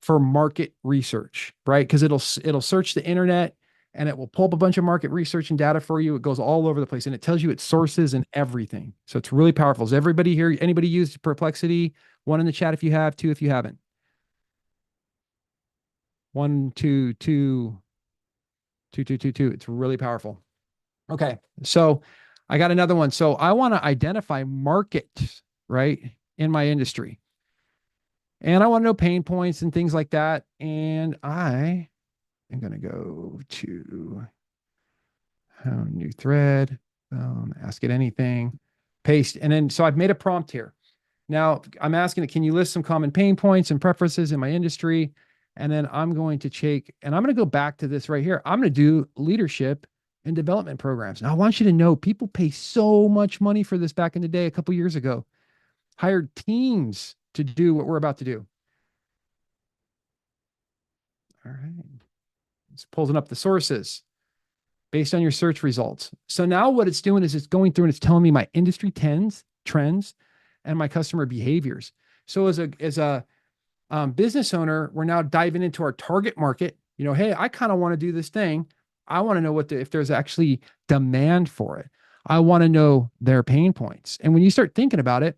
for market research, right? Because it'll search the internet and it will pull up a bunch of market research and data for you. It goes all over the place and it tells you its sources and everything. So it's really powerful. Is everybody here, anybody used Perplexity? One in the chat if you have, two if you haven't. 1, 2, 2, 2, 2, 2, 2. It's really powerful. Okay. So I got another one. So I want to identify markets, right, in my industry. And I want to know pain points and things like that. And I am going to go to new thread, ask it anything, paste. And then, so I've made a prompt here. Now I'm asking it, can you list some common pain points and preferences in my industry? And then I'm going to take, and I'm going to go back to this right here. I'm going to do leadership and development programs. Now I want you to know people pay so much money for this back in the day, a couple years ago, hired teams to do what we're about to do. All right. It's pulling up the sources based on your search results. So now what it's doing is it's going through and it's telling me my industry trends and my customer behaviors. So as a business owner, we're now diving into our target market. Hey, I kind of want to do this thing. I want to know if there's actually demand for it. I want to know their pain points. And when you start thinking about it,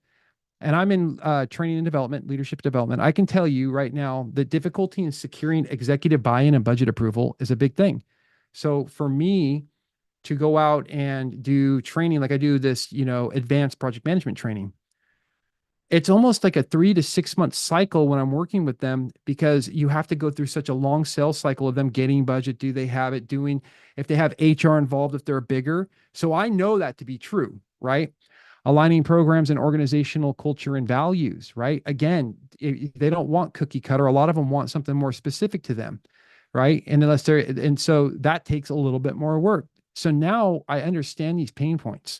and I'm in training and development, leadership development, I can tell you right now, the difficulty in securing executive buy-in and budget approval is a big thing. So for me to go out and do training, like I do this, advanced project management training, it's almost like a 3 to 6 month cycle when I'm working with them, because you have to go through such a long sales cycle of them getting budget. Do they have it? If they have HR involved, if they're bigger. So I know that to be true, right? Aligning programs and organizational culture and values, right? Again, they don't want cookie cutter. A lot of them want something more specific to them, right? And so that takes a little bit more work. So now I understand these pain points,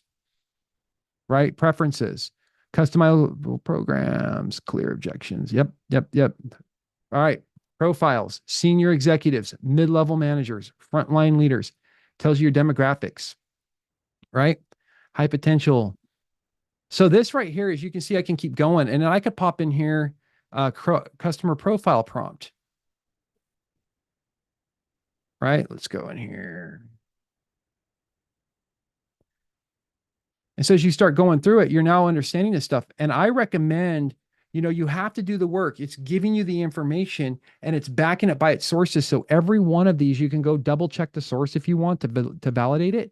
right? Preferences, customizable programs, clear objections. Yep. All right. Profiles, senior executives, mid-level managers, frontline leaders, tells you your demographics, right? High potential. So this right here, as you can see, I can keep going. And then I could pop in here, customer profile prompt, right? Let's go in here. And so as you start going through it, you're now understanding this stuff. And I recommend, you have to do the work. It's giving you the information and it's backing it by its sources. So every one of these, you can go double check the source if you want to validate it.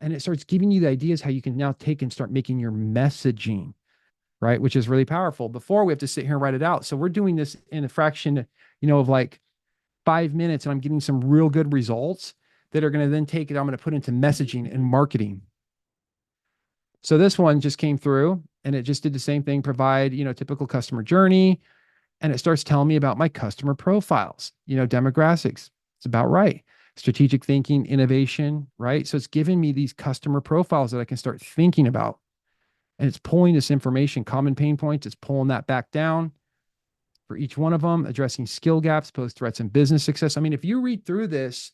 And it starts giving you the ideas how you can now take and start making your messaging, right? Which is really powerful. Before we have to sit here and write it out. So we're doing this in a fraction, of like 5 minutes, and I'm getting some real good results that are going to then take it. I'm going to put into messaging and marketing. So this one just came through and it just did the same thing, provide, typical customer journey. And it starts telling me about my customer profiles, demographics. It's about right. Strategic thinking, innovation, right? So it's giving me these customer profiles that I can start thinking about. And it's pulling this information, common pain points. It's pulling that back down for each one of them, addressing skill gaps, pose threats, and business success. I mean, if you read through this,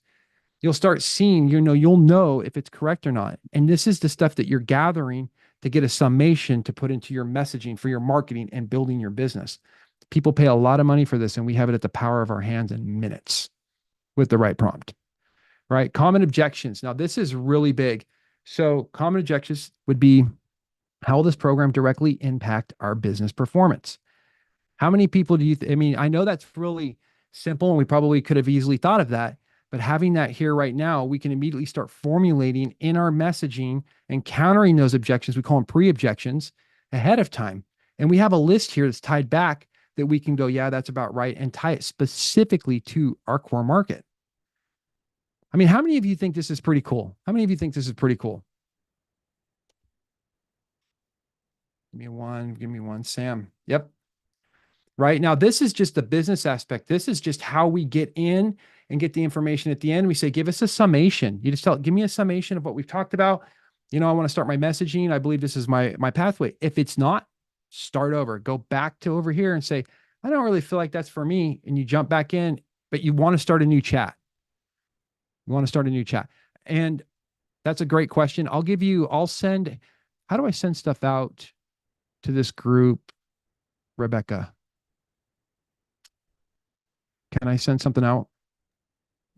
you'll start seeing, you'll know if it's correct or not. And this is the stuff that you're gathering to get a summation to put into your messaging for your marketing and building your business. People pay a lot of money for this, and we have it at the power of our hands in minutes with the right prompt, right? Common objections. Now, this is really big. So common objections would be, how will this program directly impact our business performance? How many people do you, I mean, I know that's really simple and we probably could have easily thought of that, but having that here right now, we can immediately start formulating in our messaging and countering those objections. We call them pre-objections ahead of time. And we have a list here that's tied back that we can go, yeah, that's about right, and tie it specifically to our core market. I mean, how many of you think this is pretty cool? How many of you think this is pretty cool? Give me one, Sam. Yep. Right now, this is just the business aspect. This is just how we get in and get the information at the end. We say, give us a summation. You just give me a summation of what we've talked about. I want to start my messaging. I believe this is my pathway. If it's not, start over, go back to over here and say, I don't really feel like that's for me. And you jump back in, but you want to start a new chat. You want to start a new chat. And that's a great question. How do I send stuff out to this group, Rebecca? Can I send something out?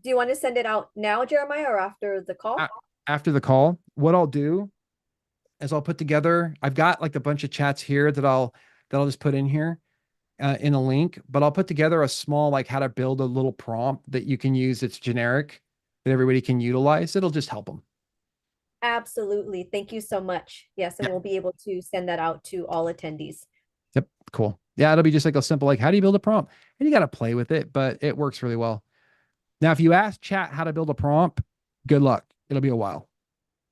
Do you want to send it out now, Jeremiah, or after the call? After the call. What I'll do is I'll put together, I've got like a bunch of chats here that I'll just put in here in a link, but I'll put together a small, like how to build a little prompt that you can use. It's generic that everybody can utilize. It'll just help them. Absolutely. Thank you so much. Yes. And we'll be able to send that out to all attendees. Yep. Cool. Yeah. It'll be just like a simple, like, how do you build a prompt? And you got to play with it, but it works really well. Now, if you ask chat how to build a prompt, good luck. It'll be a while.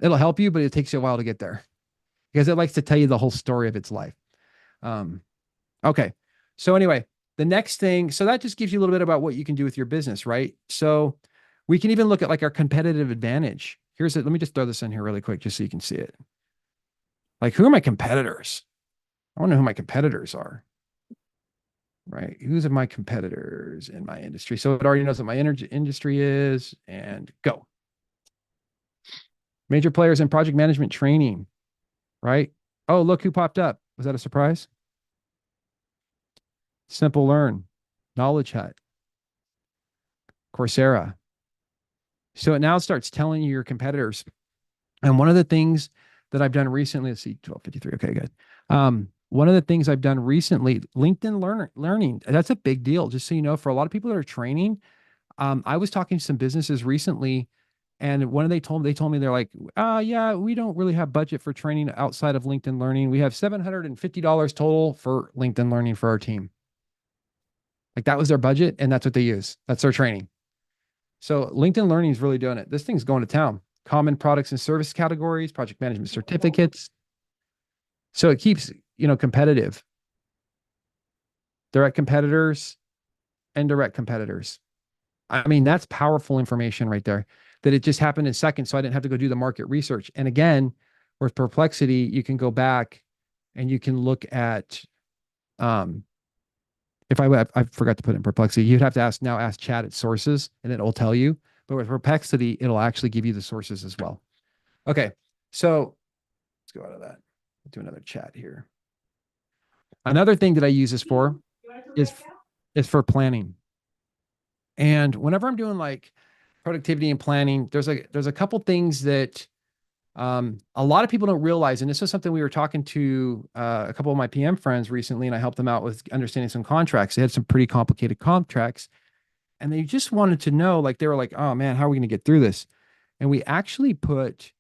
It'll help you, but it takes you a while to get there because it likes to tell you the whole story of its life. Okay. So anyway, the next thing, so that just gives you a little bit about what you can do with your business, right? So we can even look at like our competitive advantage. Let me just throw this in here really quick, just so you can see it. Like, who are my competitors? I want to know who my competitors are, right? Who's my competitors in my industry? So it already knows what my industry is, and go. Major players in project management training, right? Oh, look who popped up. Was that a surprise? Simple Learn, Knowledge Hut, Coursera. So it now starts telling you your competitors. And one of the things that I've done recently, let's see, 1253. Okay, good. One of the things I've done recently, LinkedIn Learning, that's a big deal. Just so you know, for a lot of people that are training, I was talking to some businesses recently, and they told me, they're like, yeah, we don't really have budget for training outside of LinkedIn Learning. We have $750 total for LinkedIn Learning for our team. Like, that was their budget, and that's what they use. That's their training. So LinkedIn Learning is really doing it. This thing's going to town. Common products and service categories, project management certificates. So it keeps, competitive. Direct competitors, indirect competitors. I mean, that's powerful information right there, that it just happened in seconds. So I didn't have to go do the market research. And again, with Perplexity, you can go back and you can look at, if I forgot to put in Perplexity, you'd have to ask chat at sources, and it will tell you. But with Perplexity, it'll actually give you the sources as well. Okay, so let's go out of that. Do another chat here. Another thing that I use this for is for planning. And whenever I'm doing like productivity and planning, there's a couple things that a lot of people don't realize. And this was something we were talking to a couple of my PM friends recently, and I helped them out with understanding some contracts. They had some pretty complicated contracts, and they just wanted to know, like, they were like, oh man, how are we going to get through this? And we actually put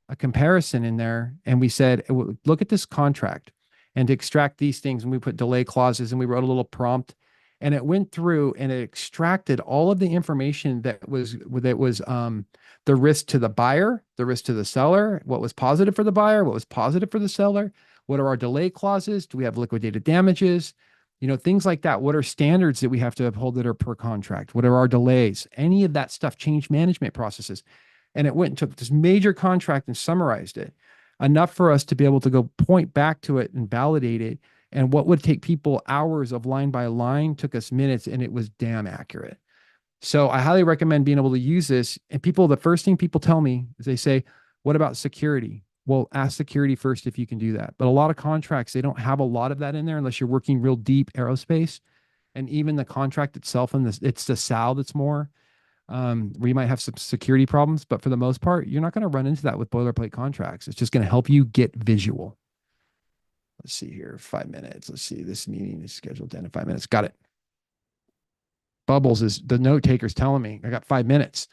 a comparison in there, and we said, look at this contract, and to extract these things, and we put delay clauses, and we wrote a little prompt, and it went through and it extracted all of the information that was the risk to the buyer, the risk to the seller, what was positive for the buyer, what was positive for the seller, what are our delay clauses, do we have liquidated damages, things like that. What are standards that we have to uphold that are per contract? What are our delays? Any of that stuff, change management processes. And it went and took this major contract and summarized it enough for us to be able to go point back to it and validate it. And what would take people hours of line by line took us minutes, and it was damn accurate. So I highly recommend being able to use this. And people, the first thing people tell me is they say, what about security? Well, ask security first if you can do that. But a lot of contracts, they don't have a lot of that in there unless you're working real deep aerospace. And even the contract itself, and this, it's the SAL that's more, where you might have some security problems. But for the most part, you're not going to run into that with boilerplate contracts. It's just going to help you get visual. Let's see here, 5 minutes. Let's see, this meeting is scheduled to end in 5 minutes. Got it. Bubbles is the note taker's telling me I got 5 minutes.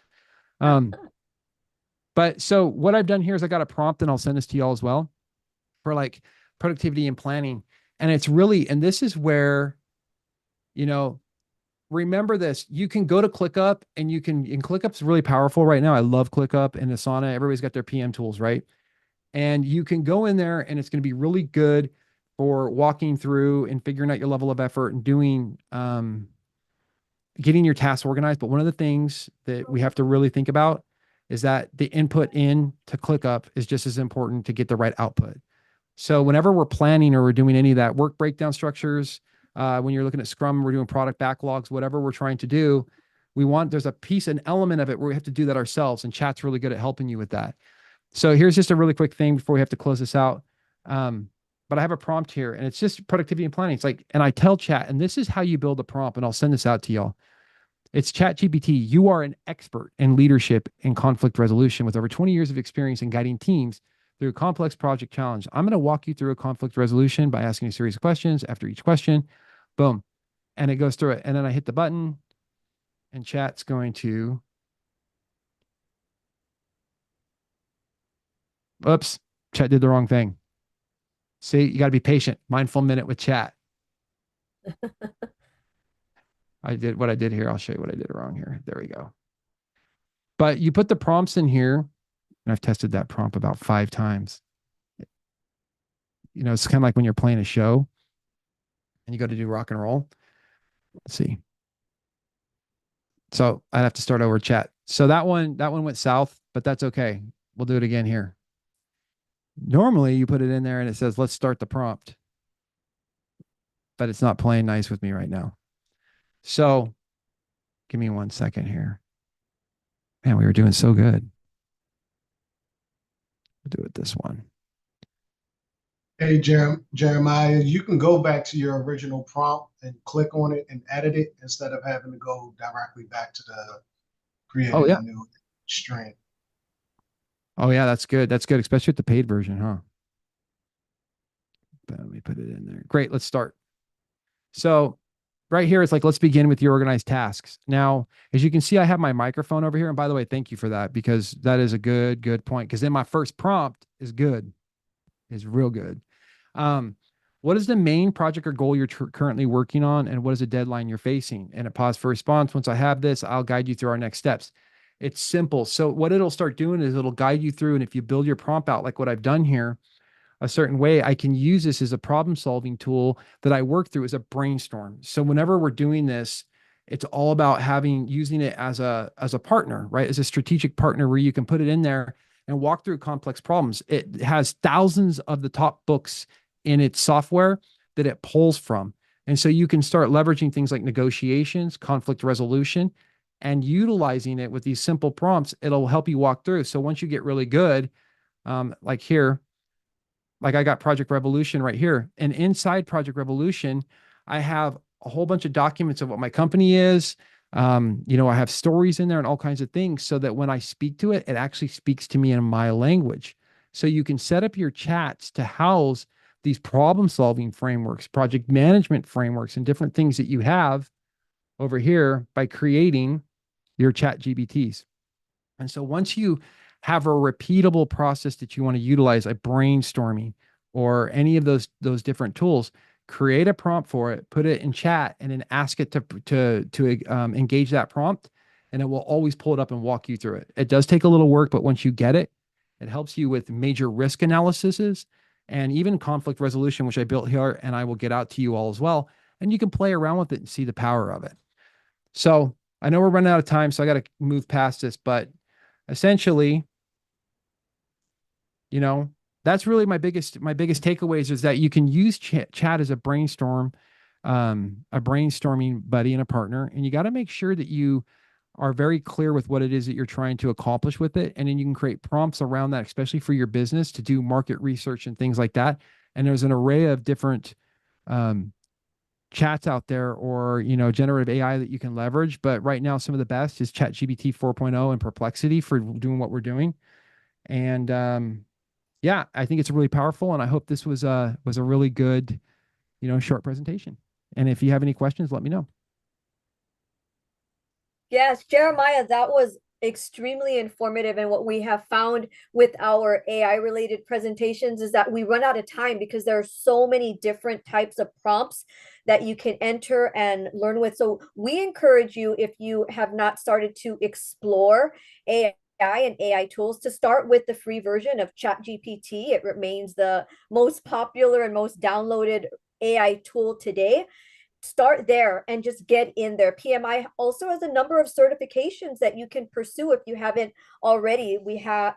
But so what I've done here is I got a prompt, and I'll send this to y'all as well, for like productivity and planning. And it's really, and this is where, you know, remember this, you can go to ClickUp, and ClickUp's really powerful right now. I love ClickUp and Asana. Everybody's got their PM tools, right? And you can go in there, and it's going to be really good for walking through and figuring out your level of effort and doing, getting your tasks organized. But one of the things that we have to really think about is that the input in to ClickUp is just as important to get the right output. So whenever we're planning or we're doing any of that work breakdown structures, when you're looking at Scrum, we're doing product backlogs, whatever we're trying to do, there's a piece, an element of it where we have to do that ourselves. And chat's really good at helping you with that. So here's just a really quick thing before we have to close this out. But I have a prompt here, and it's just productivity and planning. It's like, and I tell chat, and this is how you build a prompt, and I'll send this out to y'all. It's ChatGPT. You are an expert in leadership and conflict resolution with over 20 years of experience in guiding teams through a complex project challenge. I'm going to walk you through a conflict resolution by asking a series of questions. After each question, boom, and it goes through it. And then I hit the button, and chat's going to, oops, chat did the wrong thing. See, you got to be patient. Mindful minute with chat. I did what I did here. I'll show you what I did wrong here. There we go. But you put the prompts in here, and I've tested that prompt about 5 times. You know, it's kind of like when you're playing a show and you go to do rock and roll. Let's see. So I'd have to start over chat. So that one went south, but that's okay. We'll do it again here. Normally you put it in there and it says, let's start the prompt, but it's not playing nice with me right now. So give me 1 second here. Man, we were doing so good. We'll do it this one. Hey, Jeremiah, you can go back to your original prompt and click on it and edit it instead of having to go directly back to the creating a new stream. Oh yeah, that's good. That's good, especially with the paid version, huh? But let me put it in there. Great, let's start. So right here, it's like, let's begin with your organized tasks. Now, as you can see, I have my microphone over here. And by the way, thank you for that, because that is a good point. Because then my first prompt is good, is real good. What is the main project or goal you're currently working on? And what is the deadline you're facing? And a pause for response. Once I have this, I'll guide you through our next steps. It's simple. So what it'll start doing is it'll guide you through. And if you build your prompt out like what I've done here, a certain way, I can use this as a problem-solving tool that I work through as a brainstorm. So whenever we're doing this, it's all about using it as a partner, right? As a strategic partner where you can put it in there and walk through complex problems. It has thousands of the top books in its software that it pulls from. And so you can start leveraging things like negotiations, conflict resolution, and utilizing it with these simple prompts. It'll help you walk through. So once you get really good, like here, like I got Project Revolution right here. And inside Project Revolution, I have a whole bunch of documents of what my company is. You know, I have stories in there and all kinds of things so that when I speak to it, it actually speaks to me in my language. So you can set up your chats to house these problem-solving frameworks, project management frameworks, and different things that you have over here by creating your chat GBTs. And so once you have a repeatable process that you want to utilize, like brainstorming or any of those different tools, create a prompt for it, put it in chat, and then ask it to engage that prompt, and it will always pull it up and walk you through it. It does take a little work, but once you get it, it helps you with major risk analyses and even conflict resolution, which I built here, and I will get out to you all as well. And you can play around with it and see the power of it. So I know we're running out of time, so I got to move past this, but essentially, you know, that's really my biggest takeaways is that you can use chat as a brainstorming buddy and a partner. And you got to make sure that you are very clear with what it is that you're trying to accomplish with it. And then you can create prompts around that, especially for your business to do market research and things like that. And there's an array of different chats out there, or, generative AI that you can leverage. But right now, some of the best is ChatGPT 4.0 and Perplexity for doing what we're doing. And yeah, I think it's really powerful. And I hope this was a really good, short presentation. And if you have any questions, let me know. Yes, Jeremiah, that was extremely informative. And what we have found with our AI related presentations is that we run out of time because there are so many different types of prompts that you can enter and learn with. So we encourage you, if you have not started to explore AI and AI tools, to start with the free version of ChatGPT. It remains the most popular and most downloaded AI tool today. Start there and just get in there. PMI also has a number of certifications that you can pursue if you haven't already.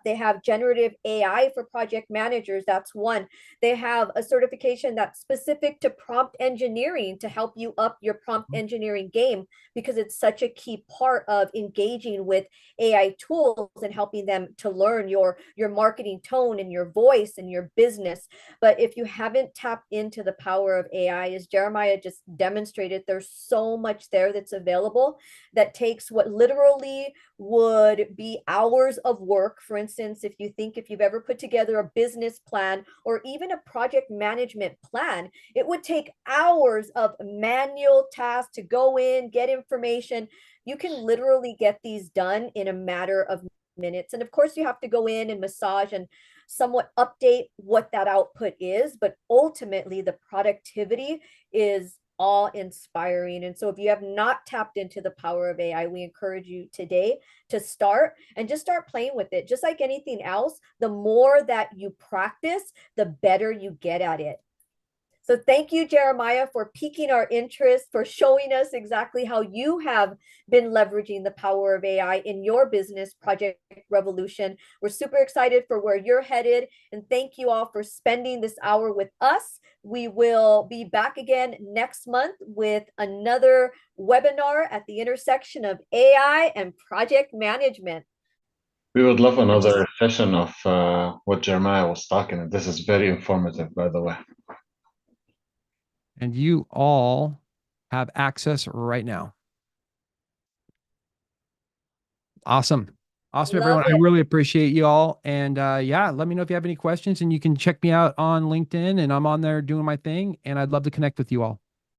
They have generative AI for project managers. That's one. They have a certification that's specific to prompt engineering to help you up your prompt engineering game, because it's such a key part of engaging with AI tools and helping them to learn your marketing tone and your voice and your business. But if you haven't tapped into the power of AI, as Jeremiah just demonstrated, there's so much there that's available that takes what literally would be hours of work. For instance, if you've ever put together a business plan or even a project management plan, it would take hours of manual tasks to go in, get information. You can literally get these done in a matter of minutes. And of course, you have to go in and massage and somewhat update what that output is, but ultimately the productivity is awe-inspiring. And so if you have not tapped into the power of AI, we encourage you today to start and just start playing with it. Just like anything else, the more that you practice, the better you get at it. So thank you, Jeremiah, for piquing our interest, for showing us exactly how you have been leveraging the power of AI in your business, Project Revolution. We're super excited for where you're headed. And thank you all for spending this hour with us. We will be back again next month with another webinar at the intersection of AI and project management. We would love another session of what Jeremiah was talking. This is very informative, by the way. And you all have access right now. Awesome. Awesome, everyone. I really appreciate you all. And yeah, let me know if you have any questions, and you can check me out on LinkedIn, and I'm on there doing my thing, and I'd love to connect with you all.